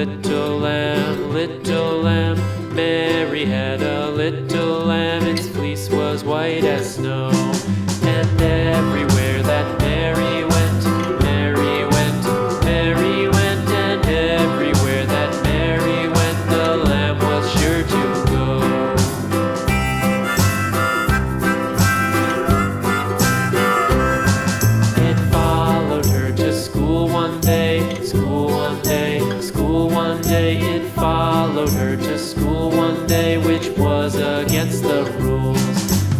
little lamb, little lamb. Mary had a little lamb, its fleece was white as snow. And everywhere that Mary went, Mary went, Mary went, and everywhere that Mary went, the lamb was sure to go. It followed her to school one day, school one day, school one day. It followed her to school one day, which was against the rules.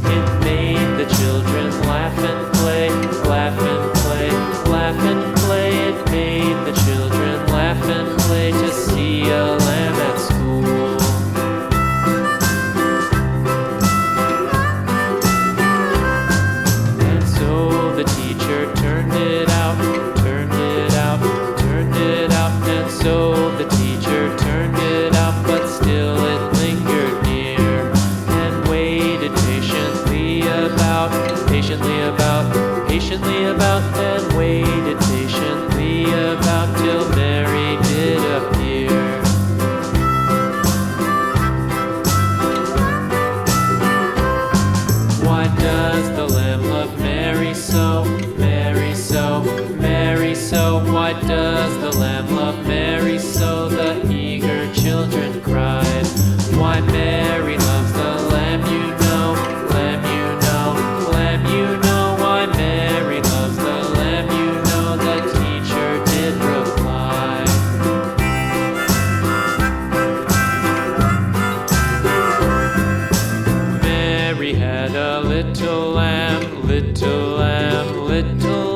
It made the children laugh and play, laugh and play, laugh and play. It made the children laugh and play to see a lamb at school. And so the teacher turned it out, turned it out, turned it out. And so the teacher turned it out, but still it lingered near and waited patiently about, patiently about, patiently about, and waited patiently about till Mary did appear. Why does the lamb love Mary so, Mary so, Mary so? Why does the lamb love Mary so? The eager children cried. Why Mary loves the lamb, you know, lamb, you know, lamb, you know. Why Mary loves the lamb, you know, the teacher did reply. Mary had a little lamb, little lamb, little